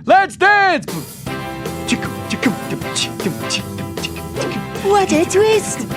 Let's dance! What a twist!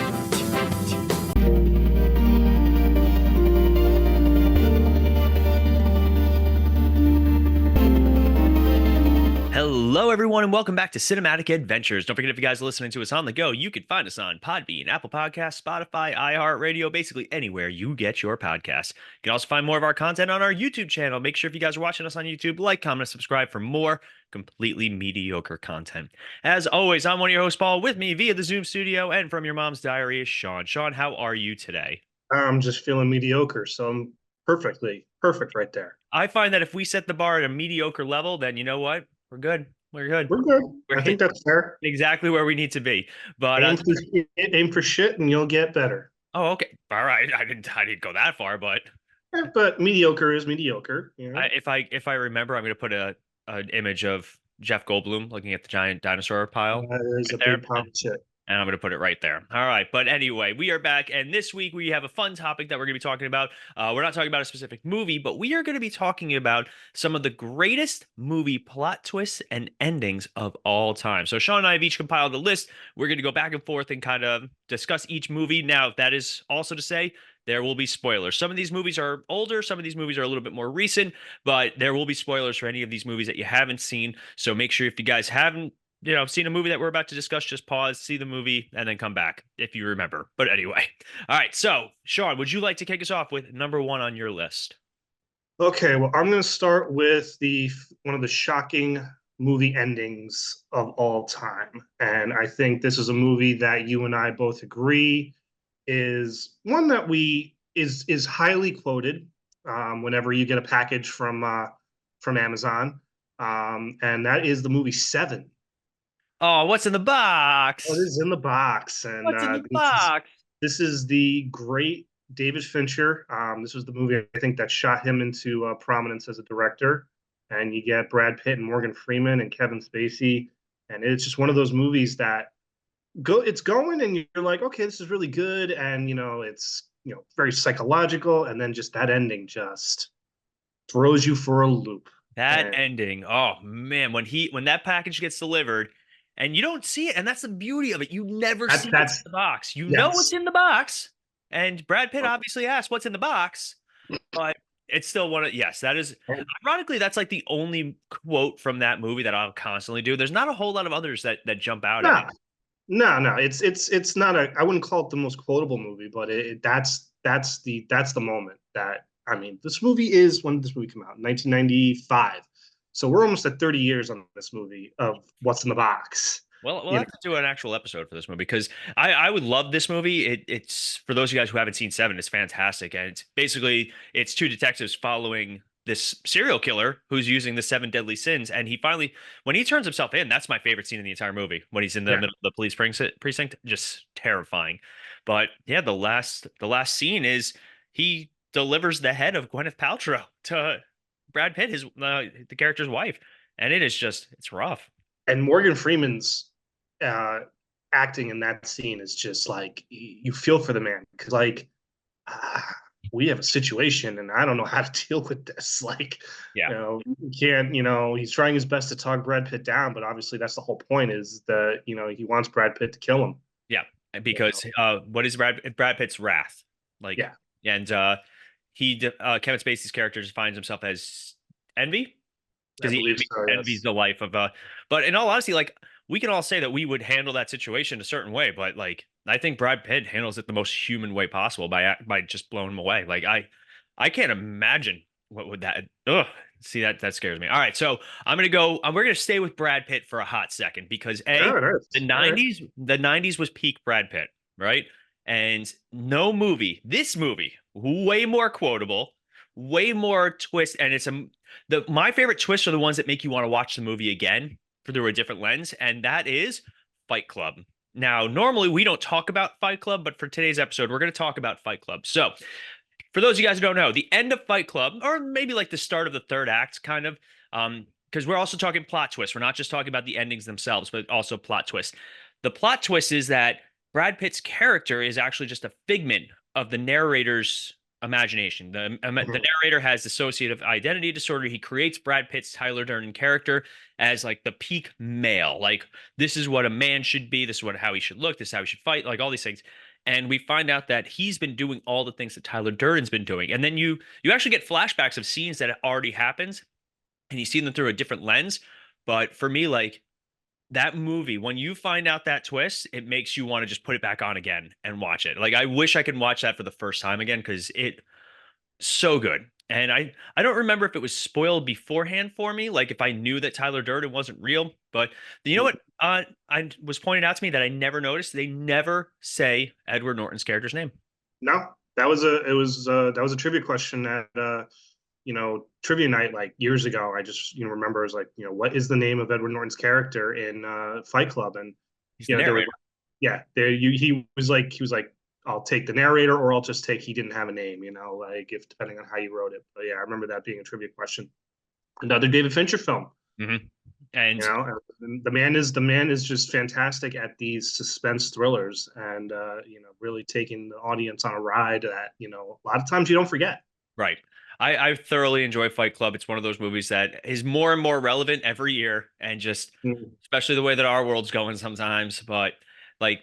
Hello, everyone, and welcome back to Cinematic Adventures. Don't forget, if you guys are listening to us on the go, you can find us on Podbean, Apple Podcasts, Spotify, iHeartRadio, basically anywhere you get your podcasts. You can also find more of our content on our YouTube channel. Make sure if you guys are watching us on YouTube, like, comment, and subscribe for more completely mediocre content. As always, I'm one of your hosts, Paul. With me via the Zoom studio and from your mom's diary is Sean. Sean, how are you today? I'm just feeling mediocre, so I'm perfect right there. I find that if we set the bar at a mediocre level, then you know what? We're good. We're good. We're good. We're I think that's fair. exactly where we need to be. But Aim for shit, and you'll get better. oh, okay. All right. I didn't go that far, but But mediocre is mediocre. You know? if I remember, I'm going to put an image of Jeff Goldblum looking at the giant dinosaur pile There's right a there, big pile of shit. and I'm going to put it right there. All right. But anyway, we are back, and this week we have a fun topic that we're going to be talking about. We're not talking about a specific movie, but we are going to be talking about some of the greatest movie plot twists and endings of all time. So Sean and I have each compiled a list. We're going to go back and forth and kind of discuss each movie. Now, that is also to say, there will be spoilers. Some of these movies are older, some of these movies are a little bit more recent, but there will be spoilers for any of these movies that you haven't seen. So make sure if you guys haven't seen a movie that we're about to discuss, just pause, see the movie, and then come back if you remember. But anyway, all right. So, Sean, would you like to kick us off with number one on your list? Okay, well, I'm going to start with one of the shocking movie endings of all time, and I think this is a movie that you and I both agree is one that is highly quoted whenever you get a package from Amazon, and that is the movie Seven. Oh, what's in the box? What is in the box? And What's in the box? this is the great David Fincher. This was the movie I think that shot him into prominence as a director. And you get Brad Pitt and Morgan Freeman and Kevin Spacey, and it's just one of those movies that it's going, and you're like, okay, this is really good, and it's very psychological, and then just that ending just throws you for a loop. That ending. Oh man, when that package gets delivered and you don't see it, and that's the beauty of it. You never see what's in the box. You know what's in the box. And Brad Pitt obviously asked what's in the box, but it's still one of that is ironically, that's like the only quote from that movie that I'll constantly do. There's not a whole lot of others that jump out at me. No, it's not I wouldn't call it the most quotable movie, but that's the moment that, I mean, this movie is, when did this movie come out? 1995. So we're almost at 30 years on this movie of what's in the box. Well, we'll have to do an actual episode for this movie because I would love this movie. It's for those of you guys who haven't seen Seven, it's fantastic. And it's two detectives following this serial killer who's using the seven deadly sins. And when he turns himself in, that's my favorite scene in the entire movie. When he's in the middle of the police precinct, just terrifying. But yeah, the last scene is he delivers the head of Gwyneth Paltrow to Brad Pitt, the character's wife. And it's rough. And Morgan Freeman's acting in that scene is just like, you feel for the man, because we have a situation and I don't know how to deal with this. He can't, he's trying his best to talk Brad Pitt down, but obviously that's the whole point, is that he wants Brad Pitt to kill him. Yeah, because what is Brad Pitt's wrath? And Kevin Spacey's character just finds himself as envy, because he envies the life of but in all honesty, we can all say that we would handle that situation a certain way, but I think Brad Pitt handles it the most human way possible by just blowing him away. I can't imagine what would that. See, that scares me. All right, so we're gonna stay with Brad Pitt for a hot second, because the '90s was peak Brad Pitt, right? And this movie, way more quotable, way more twist, and my favorite twists are the ones that make you want to watch the movie again through a different lens, and that is Fight Club. Now, normally we don't talk about Fight Club, but for today's episode, we're going to talk about Fight Club. So, for those of you guys who don't know, the end of Fight Club, or maybe the start of the third act, kind of, because we're also talking plot twists. We're not just talking about the endings themselves, but also plot twists. The plot twist is that Brad Pitt's character is actually just a figment of the narrator's imagination. The Mhm. narrator has dissociative identity disorder. He creates Brad Pitt's Tyler Durden character as like the peak male. Like this is what a man should be. This is what how he should look. This is how he should fight. Like all these things. And we find out that he's been doing all the things that Tyler Durden's been doing. And then you actually get flashbacks of scenes that already happens, and you see them through a different lens. But for me, like that movie, when you find out that twist, it makes you want to just put it back on again and watch it. Like I wish I could watch that for the first time again because it so good. And I don't remember if it was spoiled beforehand for me, like if I knew that Tyler Durden wasn't real. But you know what? I was pointed out to me that I never noticed. They never say Edward Norton's character's name. No, that was a trivia question at trivia night like years ago. I just remember, is like, what is the name of Edward Norton's character in Fight Club? And He's the there was, narrator. yeah, he was like, I'll take the narrator, or I'll just take he didn't have a name, like, if depending on how you wrote it. But yeah, I remember that being a trivia question. Another David Fincher film. Mm-hmm. And The man is just fantastic at these suspense thrillers, and really taking the audience on a ride that a lot of times you don't forget. right. I thoroughly enjoy Fight Club. It's one of those movies that is more and more relevant every year, and just Mm. especially the way that our world's going sometimes. But like,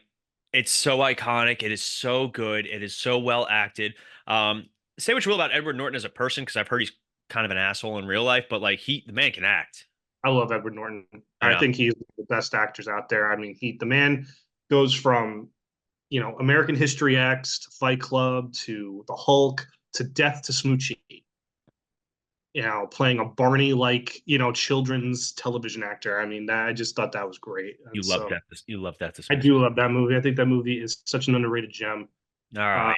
it's so iconic. It is so good. It is so well acted. Say what you will about Edward Norton as a person, because I've heard he's kind of an asshole in real life, but like the man can act. I love Edward Norton. You I know, think he's one of the best actors out there. I mean, the man goes from American History X to Fight Club to The Hulk to Death to Smoochie. Playing a Barney like children's television actor. I mean, I just thought that was great, you and love so that. You love that. This I movie. do love that movie. I think that movie is such an underrated gem. All Um, right.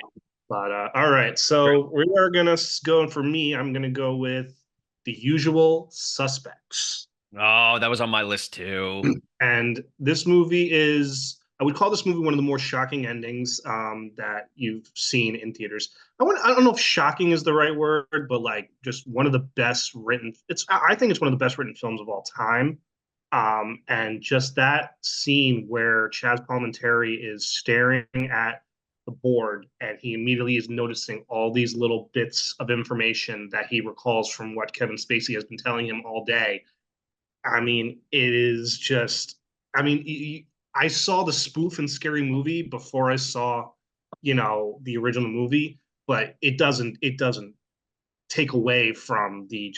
but all right, Great. so we are gonna go. For me, I'm gonna go with The Usual Suspects. Oh, that was on my list too. And this movie is, I would call this movie one of the more shocking endings that you've seen in theaters. I don't know if shocking is the right word, but like just one of the best written. I think it's one of the best written films of all time. And just that scene where Chaz Palminteri is staring at the board, and he immediately is noticing all these little bits of information that he recalls from what Kevin Spacey has been telling him all day. I mean, it is just. I mean, I saw the spoof and Scary Movie before I saw, the original movie, but it doesn't take away from the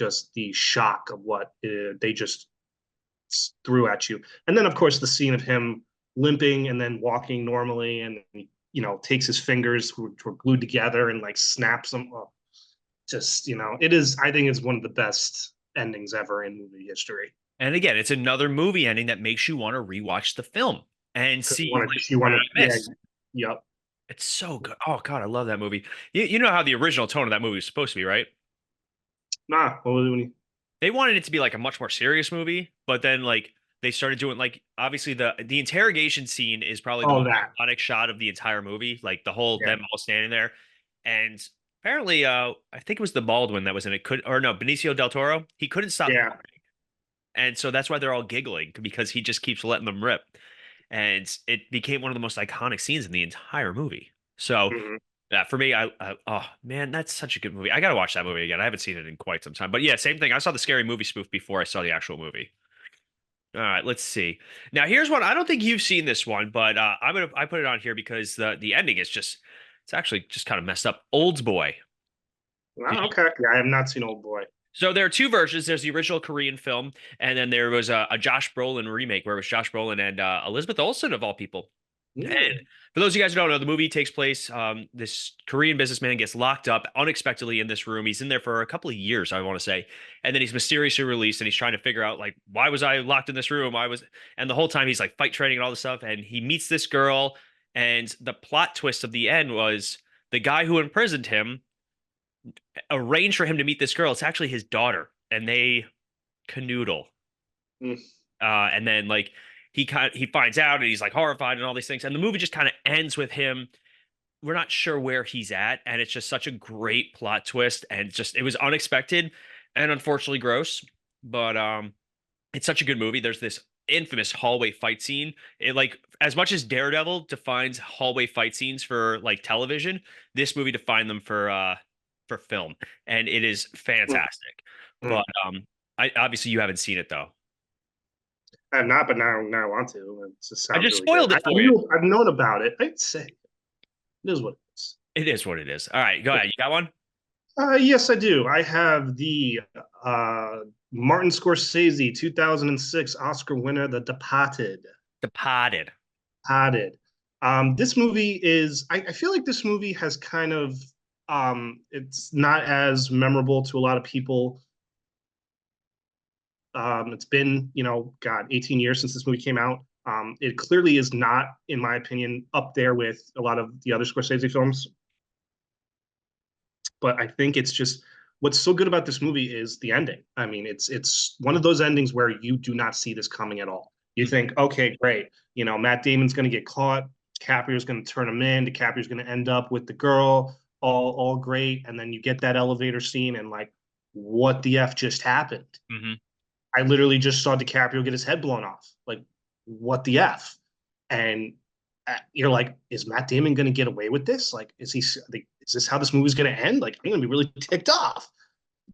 shock of what they just threw at you. And then, of course, the scene of him limping and then walking normally, and takes his fingers, which were glued together, and like snaps them. Oh, just it is. I think it's one of the best endings ever in movie history. And again, it's another movie ending that makes you want to rewatch the film and Because see like you what want did to, I yeah, miss. yep. It's so good. Oh God, I love that movie. You know how the original tone of that movie was supposed to be, right? Nah, what was it when They wanted it to be like a much more serious movie, but then like they started doing like obviously the interrogation scene is probably the oh, most that, iconic shot of the entire movie, like the whole yeah. them all standing there. And apparently I think it was the Baldwin that was in it, could or no, Benicio del Toro, he couldn't stop Yeah. crying. And so that's why they're all giggling because he just keeps letting them rip. And it became one of the most iconic scenes in the entire movie. So Mhm. yeah, for me, oh man, that's such a good movie. I gotta watch that movie again. I haven't seen it in quite some time. But yeah, same thing. I saw the Scary Movie spoof before I saw the actual movie. All right, let's see. Now here's one. I don't think you've seen this one, but I put it on here because the ending is just it's actually just kind of messed up. Old Boy. Oh, okay. Yeah, I have not seen Old Boy. So there are two versions. There's the original Korean film, and then there was a Josh Brolin remake where it was Josh Brolin and Elizabeth Olsen of all people. And Mm. for those of you guys who don't know, the movie takes place. This Korean businessman gets locked up unexpectedly in this room. He's in there for a couple of years, I want to say, and then he's mysteriously released, and he's trying to figure out like why was I locked in this room? And the whole time he's like fight training and all this stuff, and he meets this girl, and the plot twist of the end was the guy who imprisoned him arranged for him to meet this girl. It's actually his daughter, and they canoodle. Mm. And then like he finds out and he's like horrified and all these things. And the movie just kind of ends with him. We're not sure where he's at, and it's just such a great plot twist, and just it was unexpected and unfortunately gross. But it's such a good movie. There's this infamous hallway fight scene. It like as much as Daredevil defines hallway fight scenes for like television, this movie defined them for for film, and it is fantastic. Mm. But I obviously you haven't seen it though. I have not, but now I want to. It just I sounds just really good. spoiled it for you. I've known about it. I'd say it is what it is. It is what it is. All right, go ahead. You got one? Yes, I do. I have the uh, Martin Scorsese 2006 Oscar winner, The Departed. Departed. Departed. This movie is, I feel like this movie has kind of, it's not as memorable to a lot of people. It's been, God, 18 years since this movie came out. It clearly is not, in my opinion, up there with a lot of the other Scorsese films. But I think it's just what's so good about this movie is the ending. I mean, it's one of those endings where you do not see this coming at all. You think, okay, great. Matt Damon's going to get caught. DiCaprio's going to turn him in. DiCaprio's going to end up with the girl. All great. And then you get that elevator scene, and like, what the f just happened? Mm-hmm. I literally just saw DiCaprio get his head blown off. Like, what the f? And you're like, is Matt Damon going to get away with this? Like, is this how this movie's going to end? Like, I'm going to be really ticked off.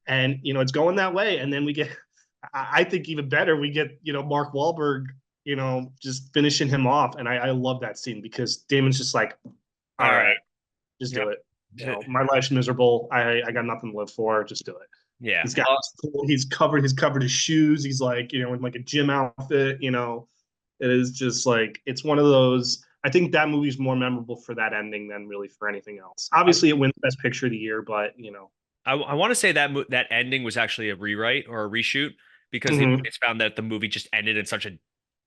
And it's going that way. And then we get, I think even better, we get Mark Wahlberg, just finishing him off. And I love that scene because Damon's just like, all right, just do it. My life's miserable. I got nothing to live for. Just do it. Yeah. He's covered his shoes. He's like, in like a gym outfit. It is just like, it's one of those. I think that movie's more memorable for that ending than really for anything else. Obviously, it wins Best Picture of the year, but I want to say that that ending was actually a rewrite or a reshoot because it's found that the movie just ended in such a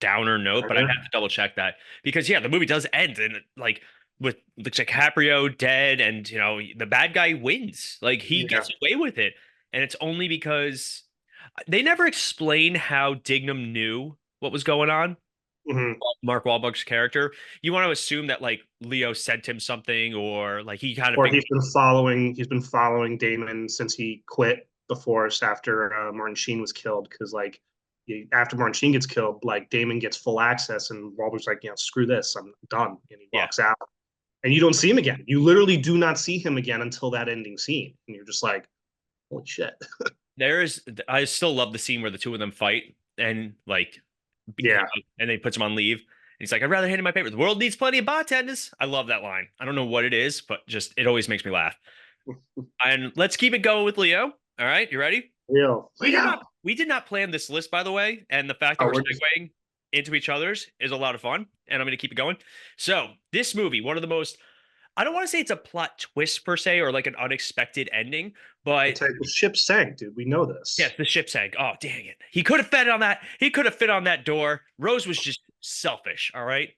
downer note. But I'd have to double check that because the movie does end and like with DiCaprio dead and the bad guy wins. Like he gets away with it, and it's only because they never explain how Dignam knew what was going on. Mark Wahlberg's character. You want to assume that like Leo sent him something, or like he kind of. Or he's been following Damon since he quit the force after Martin Sheen was killed. Because like after Martin Sheen gets killed, like Damon gets full access, and Wahlberg's like, screw this, I'm done, and he walks out. And you don't see him again. You literally do not see him again until that ending scene, and you're just like, holy shit. I still love the scene where the two of them fight and like, and then he puts him on leave. And he's like, I'd rather hand in my paper. The world needs plenty of bartenders. I love that line. I don't know what it is, but just it always makes me laugh. And let's keep it going with Leo. All right, you ready? Leo. We did not plan this list, by the way, and the fact that we're segueing into each other's is a lot of fun, and I'm going to keep it going. So this movie, one of the most, I don't want to say it's a plot twist per se or like an unexpected ending, but the ship sank, dude. We know this. Yes, the ship sank. Oh, dang it. He could have fed on that. He could have fit on that door. Rose was just selfish, all right?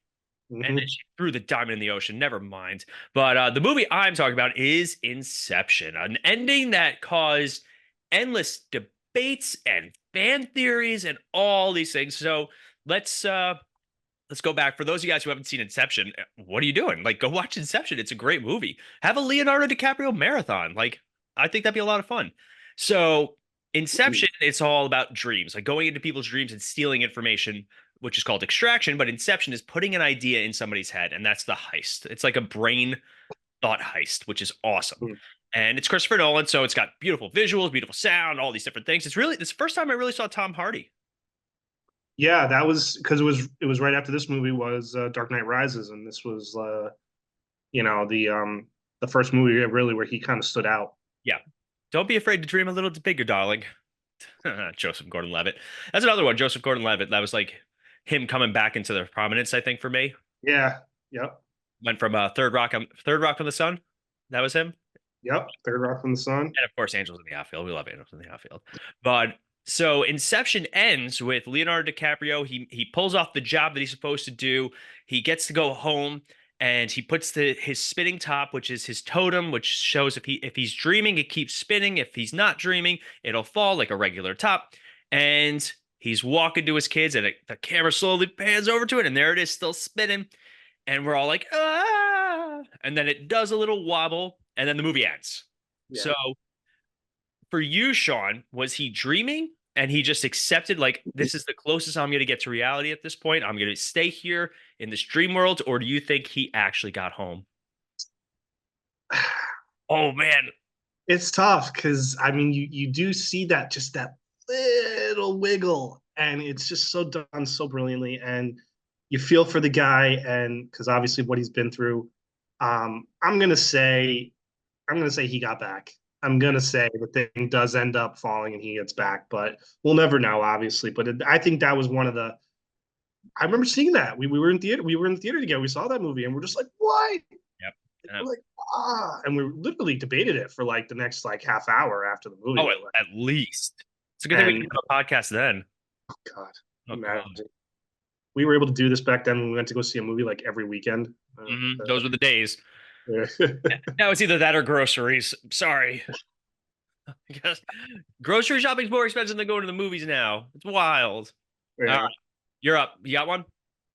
And then she threw the diamond in the ocean. Never mind. But the movie I'm talking about is Inception, an ending that caused endless debates and fan theories and all these things. So let's go back. For those of you guys who haven't seen Inception, what are you doing? Like, go watch Inception. It's a great movie. Have a Leonardo DiCaprio marathon. Like, I think that'd be a lot of fun. So Inception, it's all about dreams, like going into people's dreams and stealing information, which is called extraction. But Inception is putting an idea in somebody's head, and that's the heist. It's like a brain thought heist, which is awesome. And it's Christopher Nolan, so it's got beautiful visuals, beautiful sound, all these different things. It's the first time I really saw Tom Hardy. Yeah, that was because it was right after this movie was Dark Knight Rises, and this was the first movie really where he kind of stood out. Yeah. Don't be afraid to dream a little bigger, darling. Joseph Gordon-Levitt. That's another one. Joseph Gordon-Levitt. That was like him coming back into the prominence, I think, for me. Yeah. Yep. Went from Third Rock from the Sun. That was him. Yep. Third Rock from the Sun. And of course, Angels in the Outfield. We love Angels in the Outfield. But so Inception ends with Leonardo DiCaprio. He pulls off the job that he's supposed to do. He gets to go home. And he puts his spinning top, which is his totem, which shows if he's dreaming, it keeps spinning. If he's not dreaming, it'll fall like a regular top. And he's walking to his kids, and the camera slowly pans over to it, and there it is, still spinning. And we're all like, ah! And then it does a little wobble, and then the movie ends. Yeah. So for you, Sean, was he dreaming? And he just accepted, like, this is the closest I'm going to get to reality at this point. I'm going to stay here in this dream world. Or do you think he actually got home? Oh, man. it's tough because I mean you do see that just that little wiggle, and it's just so done so brilliantly, and you feel for the guy, and because obviously what he's been through. I'm gonna say he got back. I'm gonna say the thing does end up falling and he gets back, but we'll never know, obviously. But I think that was one of the. I remember seeing that we were in theater. We were in the theater together. We saw that movie, and we're just like, "What?" Yep. We're like, and we literally debated it for like the next like half hour after the movie. Oh, We're like, at least. It's a good thing we and did a podcast then. oh God, Oh imagine God. we were able to do this back then when we went to go see a movie like every weekend. Those were the days. Yeah. Now it's either that or groceries. Sorry. Because grocery shopping's more expensive than going to the movies now. It's wild. All right, Yeah. you're up. You got one?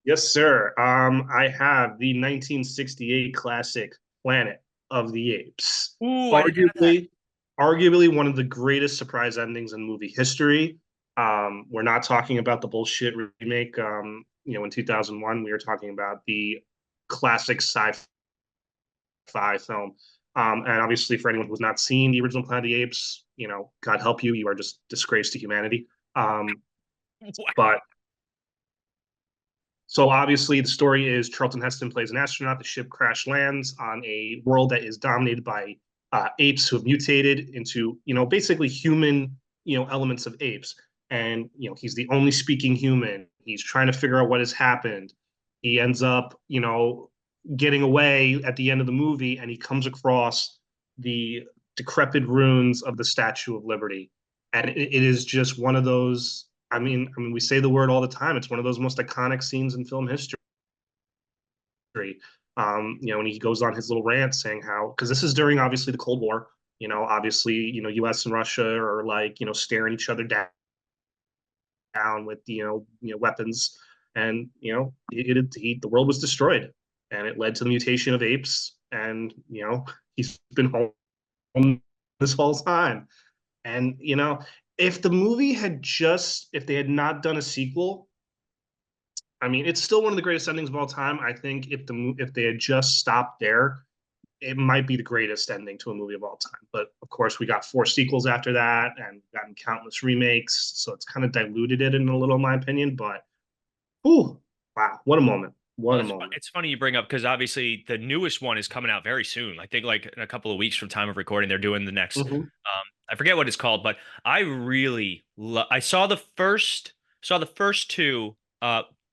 Yes, sir. I have the 1968 classic Planet of the Apes. Ooh, I didn't have that. Arguably one of the greatest surprise endings in movie history. We're not talking about the bullshit remake, in 2001. We are talking about the classic sci-fi film. And obviously, for anyone who's not seen the original Planet of the Apes, God help you, you are just disgrace to humanity. But So obviously, the story is Charlton Heston plays an astronaut. The ship crash lands on a world that is dominated by apes who have mutated into, basically human, elements of apes. And he's the only speaking human. He's trying to figure out what has happened. He ends up, getting away at the end of the movie, and he comes across the decrepit ruins of the Statue of Liberty, and it is just one of those. I mean, we say the word all the time. It's one of those most iconic scenes in film history. When he goes on his little rant saying how, because this is during obviously the Cold War. Obviously, U.S. and Russia are like, staring each other down with weapons, and the world was destroyed, and it led to the mutation of apes, and he's been home this whole time, and if the movie had just if they had not done a sequel, I mean, it's still one of the greatest endings of all time. I think if they had just stopped there, it might be the greatest ending to a movie of all time. But of course, we got 4 sequels after that, and gotten countless remakes, so it's kind of diluted it in a little, in my opinion. But, ooh, wow, what a moment! What Well, a moment! it's funny you bring up because obviously the newest one is coming out very soon. I think like in a couple of weeks from time of recording, they're doing the next. Mm-hmm. I forget what it's called, but I really I saw the first two.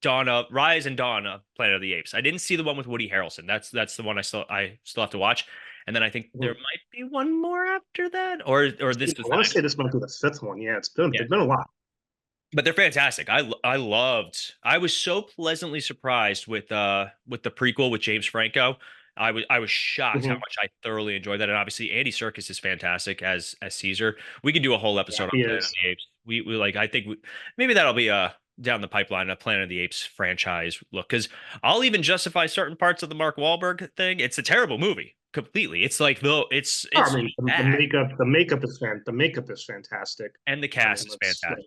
Dawn Rise and Dawn of Planet of the Apes. I didn't see the one with Woody Harrelson. That's the one I still have to watch. And then I think there Mm-hmm. might be one more after that, or this I was want that. to say this might be the 5th one. Yeah, it's been Yeah, it's been a lot. but they're fantastic. I loved. I was so pleasantly surprised with the prequel with James Franco. I was shocked how Mm-hmm. much I thoroughly enjoyed that, and obviously Andy Serkis is fantastic as Caesar. We could do a whole Yeah, episode on he Planet of is. the Apes. We like I think maybe that'll be down the pipeline a Planet of the Apes franchise look, because I'll even justify certain parts of the Mark Wahlberg thing. It's a terrible movie completely. It's like though I it's mean, the bad, makeup is fantastic. and the I cast mean, is let's. fantastic.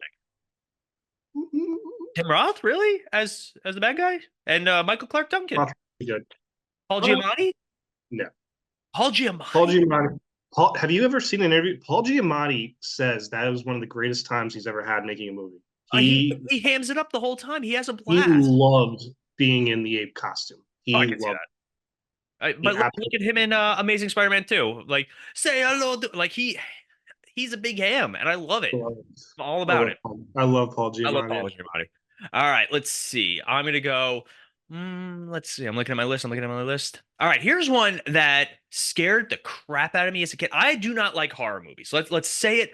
Tim Roth, really, as the bad guy, and Michael Clark Duncan, Roth good. Paul Uh, Giamatti, no. Paul Paul Giamatti. Giamatti. Have you ever seen an interview? Paul Giamatti says that was one of the greatest times he's ever had making a movie. He He he hams it up the whole time. He has a he blast. loved being in the ape costume. Oh, I He can see loved. that. He But look absolutely at him in Amazing Spider-Man 2. Like, say hello. Like he's a big ham, and I love it. loved. I'm all I about love it. Paul. I love Paul I love Giamatti. Paul Giamatti. All right, let's see. I'm gonna go. Let's see. I'm looking at my list. I'm looking at my list. All right, here's one that scared the crap out of me as a kid. I do not like horror movies. Let's say it.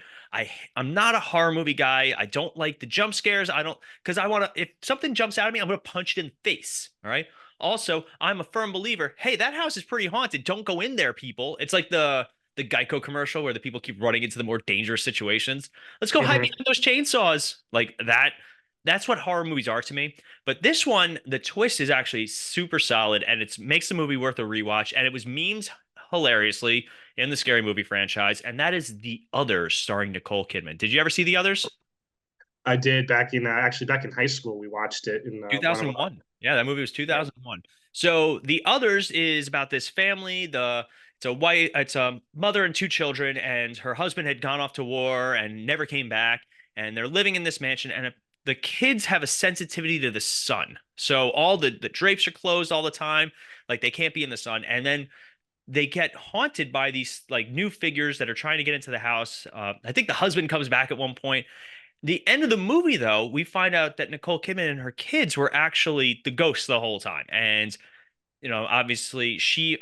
I'm not a horror movie guy. I don't like the jump scares. I don't because I want to. If something jumps out at me, I'm gonna punch it in the face. All right. Also, I'm a firm believer. Hey, that house is pretty haunted. Don't go in there, people. It's like the Geico commercial where the people keep running into the more dangerous situations. Let's go hide Mhm. behind those chainsaws. Like that. That's what horror movies are to me. But this one, the twist is actually super solid, and it makes the movie worth a rewatch. And it was memes hilariously in the Scary Movie franchise, and that is The Others, starring Nicole Kidman. Did you ever see The Others? I did back in actually back in high school. We watched it in one of our. 2001. Yeah, that movie was Yeah. 2001. So The Others is about this family. The It's a mother and two children, and her husband had gone off to war and never came back, and they're living in this mansion, and the kids have a sensitivity to the sun, so all the drapes are closed all the time, like they can't be in the sun, and then they get haunted by these like new figures that are trying to get into the house. I think the husband comes back at one point. The end of the movie, though, we find out that Nicole Kidman and her kids were actually the ghosts the whole time. And, obviously she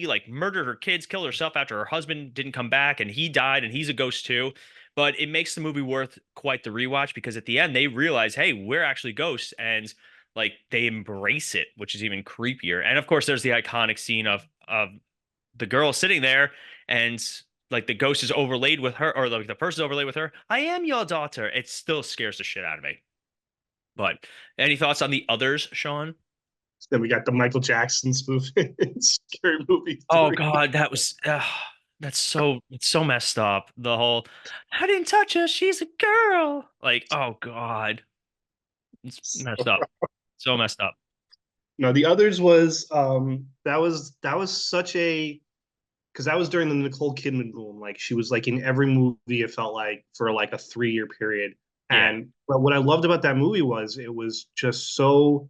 like murdered her kids, killed herself after her husband didn't come back and he died and he's a ghost too. But it makes the movie worth quite the rewatch because at the end they realize, hey, we're actually ghosts. And like they embrace it, which is even creepier. And of course, there's the iconic scene of the girl sitting there and like the ghost is overlaid with her, or like the person overlaid with her. I am your daughter. It still scares the shit out of me. But any thoughts on the others, Sean? Then we got the Michael Jackson spoof in Scary Movie Oh 3. God, it's so messed up. The whole I didn't touch her, she's a girl. Like, oh God, it's messed up. So messed up. No, the others was that was such a, because that was during the Nicole Kidman boom. Like she was like in every movie. It felt like for like a 3 year period. Yeah. And but what I loved about that movie was it was just so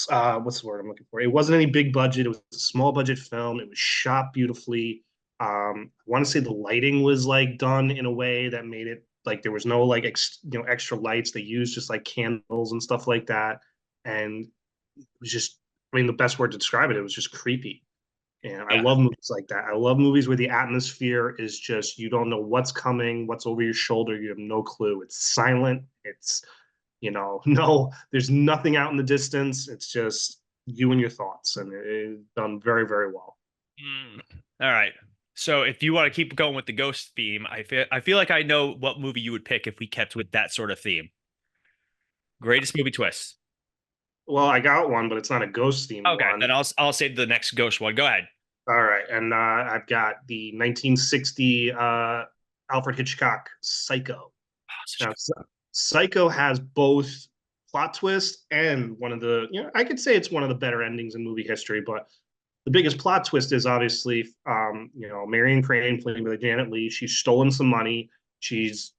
what's the word I'm looking for? It wasn't any big budget. It was a small budget film. It was shot beautifully. I want to say the lighting was like done in a way that made it like there was no like extra lights. They used just like candles and stuff like that, and it was just, I mean, the best word to describe it, it was just creepy. And I Yeah. love movies like that. I love movies where the atmosphere is just, you don't know what's coming, what's over your shoulder. You have no clue. It's silent. It's, no, there's nothing out in the distance. It's just you and your thoughts. And it's done very, very well. Mm. All right. So if you want to keep going with the ghost theme, I feel like I know what movie you would pick if we kept with that sort of theme. Greatest movie twist. Well, I got one, but it's not a ghost themed Okay, one. then I'll save the next ghost one. Go ahead. All right. And I've got the 1960 Alfred Hitchcock Psycho. Oh, such a Now, good. Psycho has both plot twist and one of the, I could say it's one of the better endings in movie history, but the biggest plot twist is obviously, Marion Crane, played by Janet Leigh. She's stolen some money. She's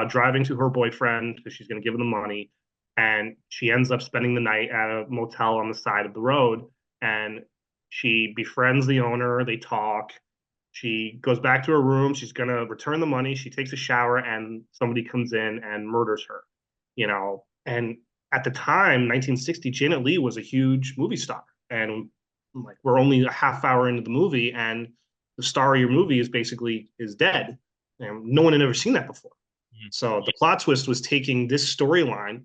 driving to her boyfriend because she's going to give him the money, and she ends up spending the night at a motel on the side of the road. And she befriends the owner. They talk. She goes back to her room. She's going to return the money. She takes a shower, and somebody comes in and murders her. And at the time, 1960, Janet Leigh was a huge movie star, and like we're only a half hour into the movie and the star of your movie is dead, and no one had ever seen that before. So the plot twist was taking this storyline,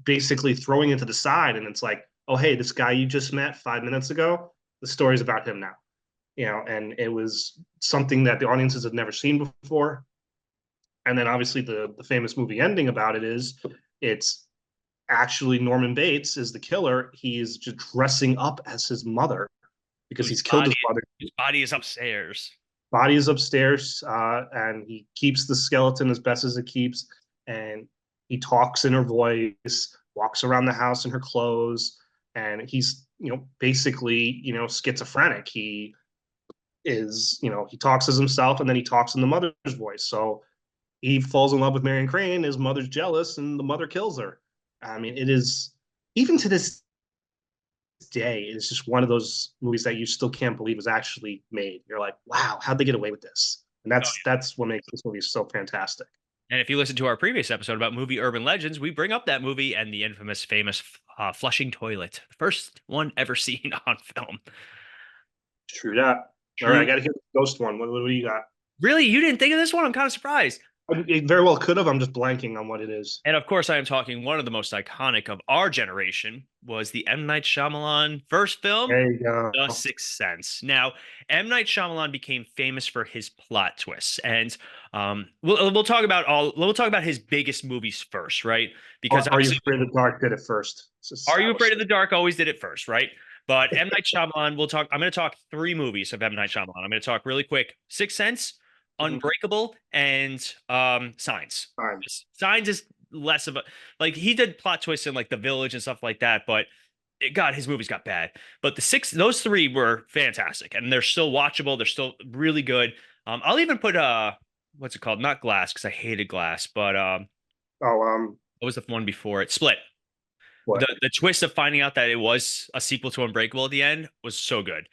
basically throwing it to the side, and it's like, oh hey, this guy you just met 5 minutes ago, the story's about him now. And it was something that the audiences had never seen before. And then obviously the famous movie ending about it is it's actually Norman Bates is the killer. He is just dressing up as his mother because he's killed his mother. His body is upstairs. Body is upstairs, and he keeps the skeleton as best as it keeps. And he talks in her voice, walks around the house in her clothes, and he's basically schizophrenic. He is he talks as himself, and then he talks in the mother's voice. So he falls in love with Marion Crane. His mother's jealous, and the mother kills her. I mean, it is, even to this day, it's just one of those movies that you still can't believe was actually made. You're like, wow, how'd they get away with this? And that's what makes this movie so fantastic. And if you listen to our previous episode about movie urban legends, we bring up that movie and the infamous, famous flushing toilet, the first one ever seen on film. True that. All right, I got to hear the ghost one. What do you got? Really, you didn't think of this one? I'm kind of surprised. It very well could have. I'm just blanking on what it is. And of course, I am talking one of the most iconic of our generation was the M. Night Shyamalan first film, There you go. The Sixth Sense. Now, M. Night Shyamalan became famous for his plot twists, and we'll talk about his biggest movies first, right? Because Are You Afraid of the Dark did it first. Are You Afraid of the Dark always did it first, right? But M. Night Shyamalan, I'm going to talk 3 movies of M. Night Shyamalan. I'm going to talk really quick: Sixth Sense, Unbreakable, and Signs. Signs is less of a, like, he did plot twists in like The Village and stuff like that, but God, his movies got bad, but those three were fantastic, and they're still watchable. They're still really good. I'll even put what's it called? Not Glass, because I hated Glass, but Oh, what was the one before it? Split. what? The twist of finding out that it was a sequel to Unbreakable at the end was so good.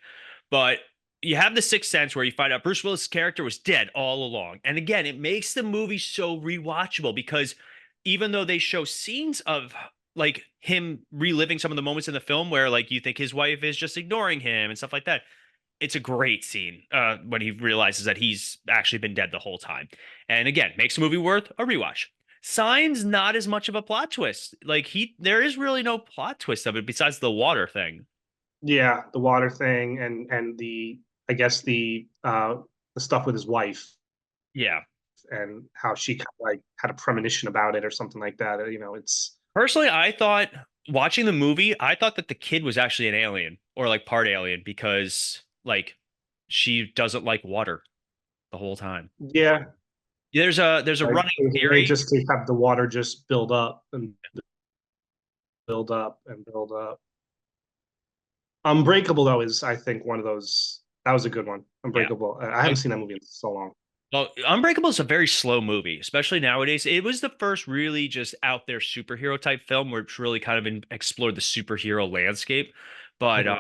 But you have the Sixth Sense where you find out Bruce Willis' character was dead all along. And again, it makes the movie so rewatchable because even though they show scenes of like him reliving some of the moments in the film where like you think his wife is just ignoring him and stuff like that, it's a great scene when he realizes that he's actually been dead the whole time. And again, makes the movie worth a rewatch. Signs not as much of a plot twist. Like there is really no plot twist of it besides the water thing. Yeah, the water thing and the I guess the stuff with his wife Yeah. and how she kind of like had a premonition about it or something like that. It's Personally, I thought watching the movie, I thought that the kid was actually an alien or like part alien because like she doesn't like water the whole time. yeah, There's a like running they theory. just to have the water just build up and build up and build up. Unbreakable though is I think one of those that was a good one. Yeah. Unbreakable. I haven't seen that movie in so long. Well, Unbreakable is a very slow movie, especially nowadays. It was the first really just out there superhero type film where it's really kind of explored the superhero landscape. But Mhm.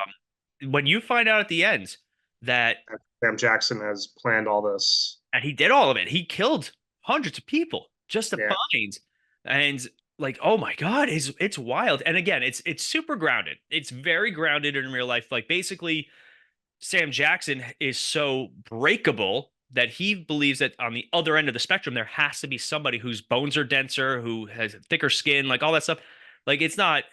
when you find out at the end that And Sam Jackson has planned all this. and he did all of it, he killed hundreds of people just to Yeah. find, and like, oh my God, it's wild. And again, it's super grounded. It's very grounded in real life. Like basically, Sam Jackson is so breakable that he believes that on the other end of the spectrum, there has to be somebody whose bones are denser, who has thicker skin, like all that stuff. Like it's not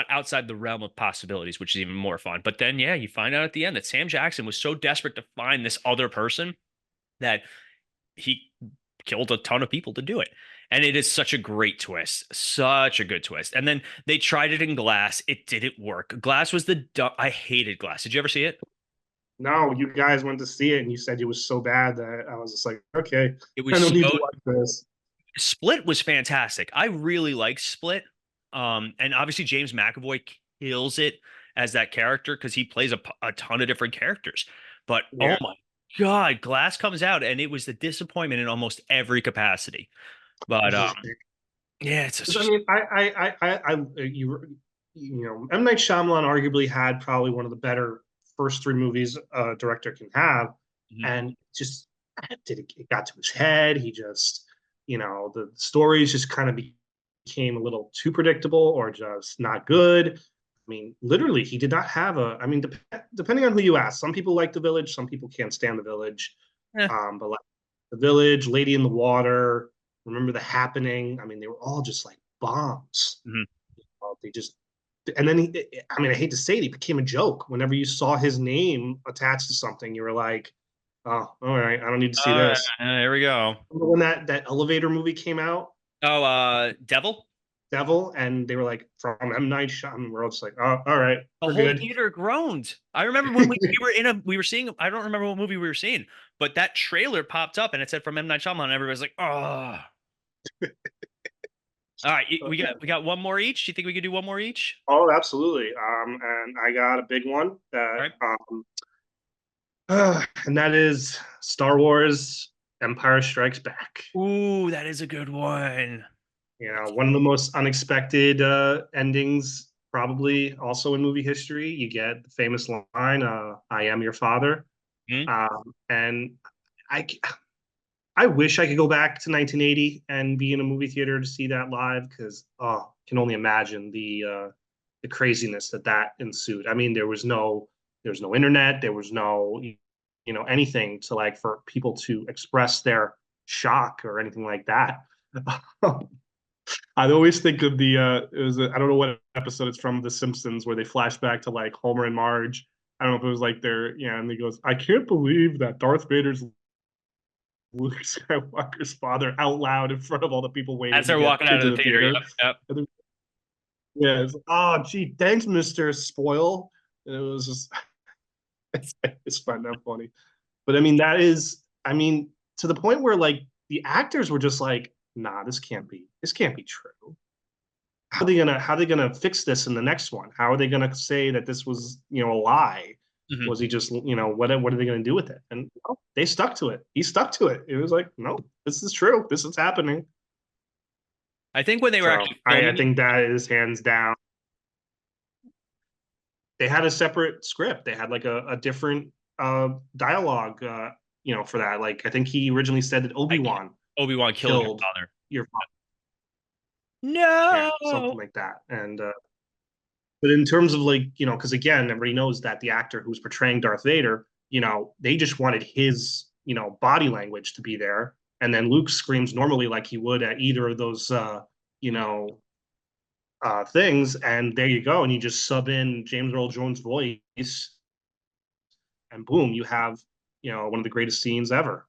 outside the realm of possibilities, which is even more fun. But then, yeah, you find out at the end that Sam Jackson was so desperate to find this other person that he killed a ton of people to do it. And it is such a great twist, such a good twist. And then they tried it in Glass. It didn't work. Glass was I hated Glass. Did you ever see it? No, you guys went to see it and you said it was so bad that I was just like, okay, It I was don't need so to watch this. Split was fantastic. I really like Split. And obviously James McAvoy kills it as that character because he plays a ton of different characters. But oh Yeah. my God, Glass comes out and it was the disappointment in almost every capacity. But yeah, it's I just mean, M. Night Shyamalan arguably had probably one of the better first three movies a director can have. mhm. And just it got to his head. He just, the stories just kind of became a little too predictable or just not good. I mean, literally, he did not have I mean, depending on who you ask, some people like The Village, some people can't stand The Village. Eh, But like The Village, Lady in the Water, Remember the Happening. I mean, they were all just like bombs. mhm. They just, and then I mean, I hate to say it, he became a joke. Whenever you saw his name attached to something, you were like, oh, all right, I don't need to see this. Here we go. Remember when that elevator movie came out, Oh, Devil. Devil, and they were like from M Night Shyamalan. We're all just like, oh, all right, The we're whole good. theater groaned. I remember when we were seeing, I don't remember what movie we were seeing, but that trailer popped up and it said from M. Night Shyamalan, and everybody's like, oh. All right, we got one more each. Do you think we could do one more each? Oh, absolutely. And I got a big one All that right. and that is Star Wars Empire Strikes Back. Ooh, that is a good one. One of the most unexpected endings, probably also in movie history. You get the famous line, "I am your father," Hmm. and I, I wish I could go back to 1980 and be in a movie theater to see that live because I can only imagine the craziness that ensued. I mean, there was no internet, there was no anything to like for people to express their shock or anything like that. I always think of I don't know what episode it's from The Simpsons where they flash back to like Homer and Marge. I don't know if it was like and he goes, I can't believe that Darth Vader's Luke Skywalker's father out loud in front of all the people As waiting to they're get walking out into of the the theater. Yep. theater. Yep. And then, yeah, it's like, oh gee, thanks, Mr. Spoil. And it was just it's fun, not funny. But I mean, to the point where like the actors were just like, nah, this can't be true. how are they gonna fix this in the next one? How are they gonna say that this was, a lie? Mhm. Was he just, what are they gonna do with it? And they stuck to it. He stuck to it. It was like, no, this is true. This is happening. I think when they were So actually I filming it, think that is hands down. They had a separate script. They had like a different dialogue, for that. Like I think he originally said that Obi-Wan Obi-Wan killed your killed father. your father. Yeah, something No. like that. And but in terms of like, because again, everybody knows that the actor who's portraying Darth Vader, they just wanted his, body language to be there. And then Luke screams normally like he would at either of those, you know, things. And there you go. And you just sub in James Earl Jones' voice, and boom, you have, one of the greatest scenes ever.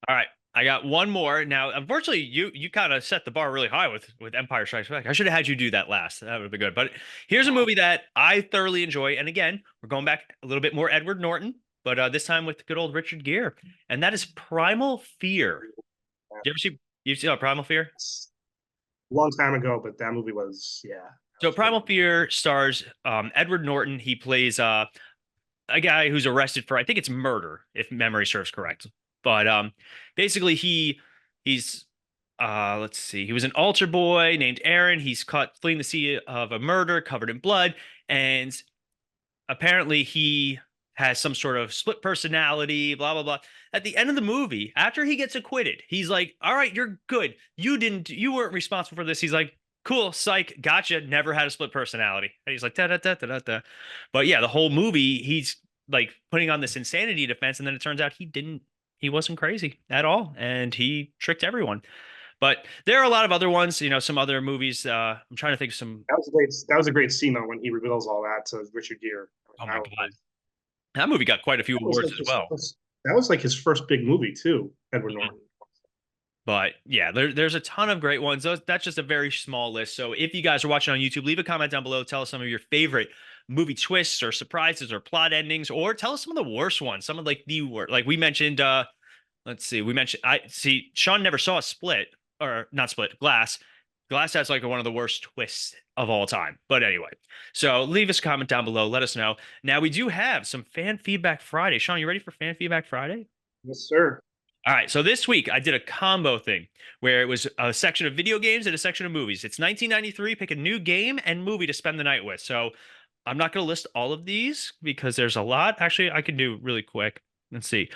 All right. I got one more. Now, unfortunately, you kind of set the bar really high with Empire Strikes Back. I should have had you do that last. That would have been good. But here's a movie that I thoroughly enjoy. And again, we're going back a little bit more Edward Norton, but this time with good old Richard Gere. And that is Primal Fear. You ever see Primal Fear? A long time ago, but that movie was, yeah. So Primal Fear stars Edward Norton. He plays a guy who's arrested for, I think it's murder, if memory serves correct. But basically he's let's see, he was an altar boy named Aaron. He's caught fleeing the scene of a murder covered in blood, and apparently he has some sort of split personality, blah blah blah. At the end of the movie, after he gets acquitted, he's like, all right, you're good. You weren't responsible for this. He's like, cool, psych, gotcha. Never had a split personality. And he's like, da da da da da da. But yeah, the whole movie, he's like putting on this insanity defense, and then it turns out he wasn't crazy at all, and he tricked everyone. But there are a lot of other ones, some other movies. I'm trying to think of some. That was a great scene though when he reveals all that to Richard Gere. Oh my That God, was, that movie got quite a few that was awards like as his well. first, that was like his first big movie too, Edward Mhm. Norton. But yeah, there's a ton of great ones. That's just a very small list. So if you guys are watching on YouTube, leave a comment down below. Tell us some of your favorite movie twists or surprises or plot endings, or tell us some of the worst ones. Some of like the worst. Like we mentioned, let's see, I see Sean never saw Split, or not Split, Glass. Glass has like one of the worst twists of all time. But anyway, so leave us a comment down below. Let us know. Now we do have some fan feedback Friday. Sean, you ready for fan feedback Friday? Yes, sir. All right, so this week I did a combo thing where it was a section of video games and a section of movies. It's 1993, pick a new game and movie to spend the night with. So I'm not going to list all of these because there's a lot. Actually, I can do really quick. Let's see.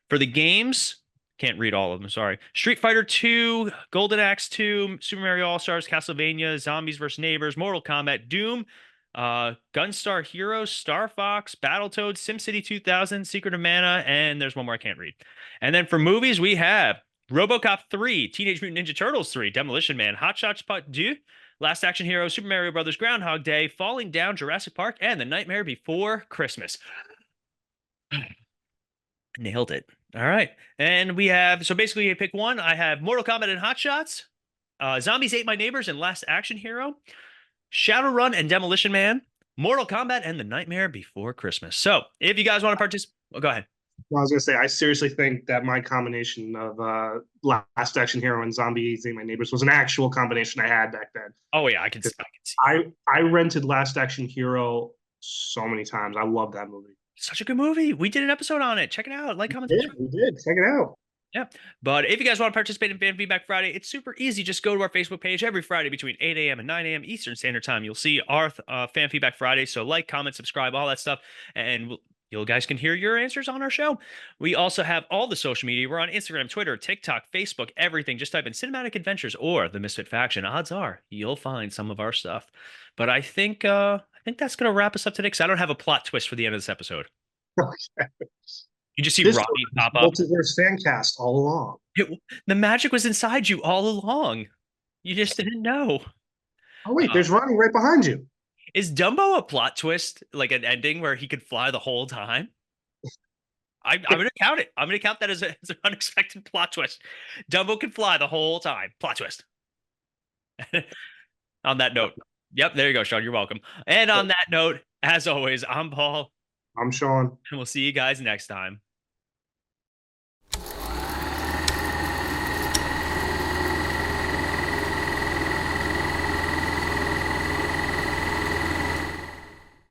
For the games, can't read all of them, sorry. Street Fighter 2, Golden Axe 2, Super Mario All-Stars, Castlevania, Zombies vs. Neighbors, Mortal Kombat, Doom, Gunstar Heroes, Star Fox, Battletoads, SimCity 2000, Secret of Mana, and there's one more I can't read. And then for movies, we have RoboCop 3, Teenage Mutant Ninja Turtles 3, Demolition Man, Hot Shots Part 2, Last Action Hero, Super Mario Brothers, Groundhog Day, Falling Down, Jurassic Park, and The Nightmare Before Christmas. Nailed it. All right. And we have, so basically you pick one. I have Mortal Kombat and Hot Shots, Zombies Ate My Neighbors and Last Action Hero, Shadowrun and Demolition Man, Mortal Kombat, and The Nightmare Before Christmas. So if you guys want to participate, go ahead. Well, I was gonna say, I seriously think that my combination of Last Action Hero and Zombies Ate My Neighbors was an actual combination I had back then. Oh yeah, I can see. I rented Last Action Hero so many times. I love that movie. Such a good movie. We did an episode on it. Check it out. Like, comment, subscribe. We did. Check it out. Yeah. But if you guys want to participate in Fan Feedback Friday, it's super easy. Just go to our Facebook page every Friday between 8 a.m. and 9 a.m. Eastern Standard Time. You'll see our Fan Feedback Friday. So like, comment, subscribe, all that stuff. And you guys can hear your answers on our show. We also have all the social media. We're on Instagram, Twitter, TikTok, Facebook, everything. Just type in Cinematic Adventures or The Misfit Faction. Odds are you'll find some of our stuff. But I think that's going to wrap us up today because I don't have a plot twist for the end of this episode. You just see This Robbie pop up. Multiverse fan cast all along. The magic was inside you all along. You just didn't know. Oh wait, there's Ronnie right behind you. Is Dumbo a plot twist, like an ending where he could fly the whole time? I'm going to count it. I'm going to count that as an unexpected plot twist. Dumbo can fly the whole time. Plot twist. On that note. Yep, there you go, Sean. You're welcome. And on that note, as always, I'm Paul. I'm Sean. And we'll see you guys next time.